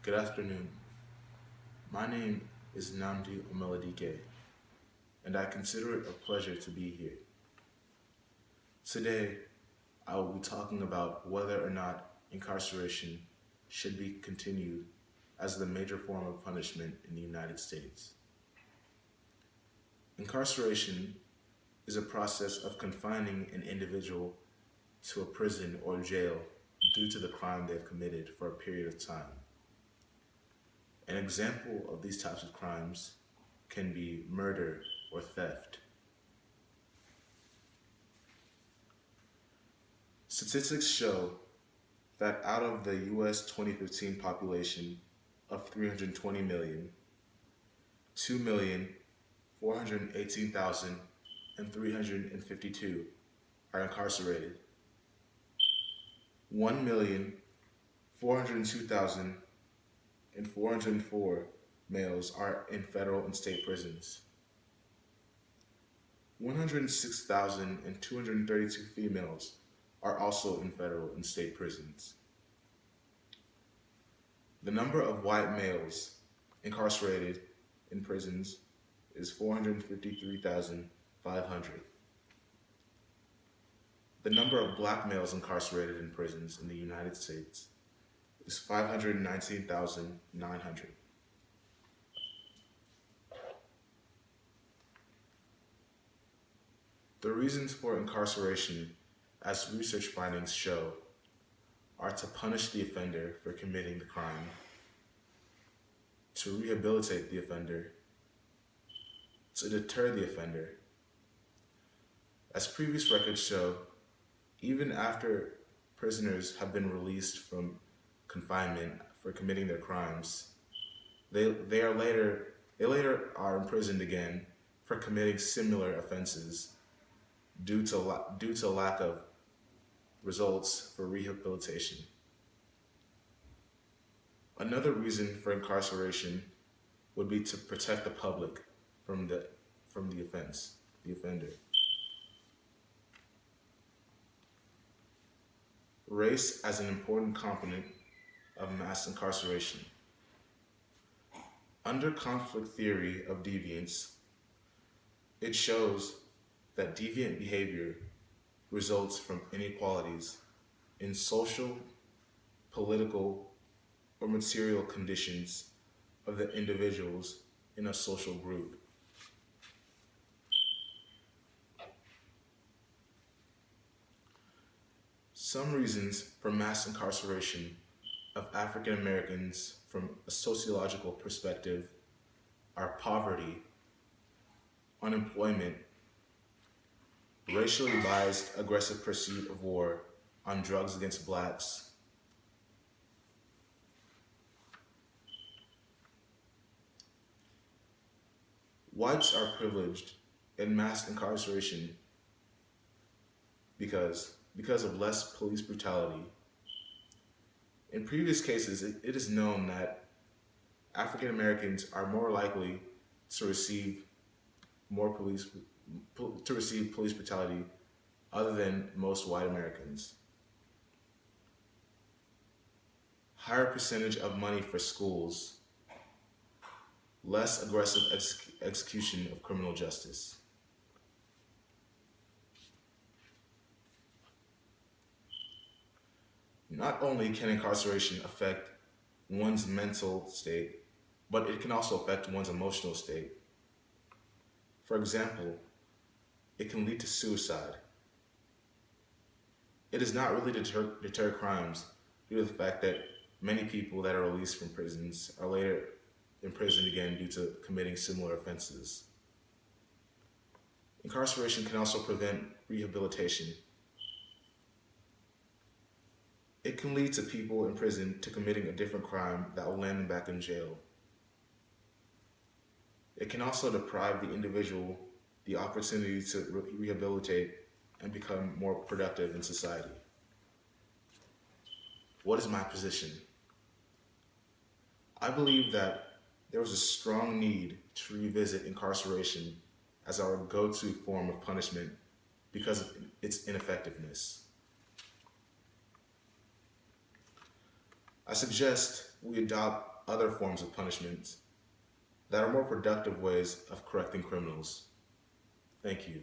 Good afternoon. My name is Namdi Omeladike, and I consider it a pleasure to be here. Today, I will be talking about whether or not incarceration should be continued as the major form of punishment in the United States. Incarceration is a process of confining an individual to a prison or jail due to the crime they have committed for a period of time. An example of these types of crimes can be murder or theft. Statistics show that out of the US 2015 population of 320 million, 2,418,352 are incarcerated. 1,402,404 males are in federal and state prisons. 106,232 females are also in federal and state prisons. The number of white males incarcerated in prisons is 453,500. The number of black males incarcerated in prisons in the United States is 519,900. The reasons for incarceration, as research findings show, are to punish the offender for committing the crime, to rehabilitate the offender, to deter the offender. As previous records show, even after prisoners have been released from confinement for committing their crimes, they later are imprisoned again for committing similar offenses due to lack of results for rehabilitation. Another reason for incarceration would be to protect the public from the offense, the offender. Race as an important component of mass incarceration. Under conflict theory of deviance, it shows that deviant behavior results from inequalities in social, political, or material conditions of the individuals in a social group. Some reasons for mass incarceration of African Americans from a sociological perspective are poverty, unemployment, racially biased aggressive pursuit of war on drugs against blacks, whites are privileged in mass incarceration because of less police brutality. In previous cases, it is known that African Americans are more likely to receive more to receive police brutality other than most white Americans. Higher percentage of money for schools, less aggressive execution of criminal justice. Not only can incarceration affect one's mental state, but it can also affect one's emotional state. For example, it can lead to suicide. It does not really deter crimes due to the fact that many people that are released from prisons are later imprisoned again due to committing similar offenses. Incarceration can also prevent rehabilitation. It can lead to people in prison to committing a different crime that will land them back in jail. It can also deprive the individual the opportunity to rehabilitate and become more productive in society. What is my position? I believe that there was a strong need to revisit incarceration as our go-to form of punishment because of its ineffectiveness. I suggest we adopt other forms of punishment that are more productive ways of correcting criminals. Thank you.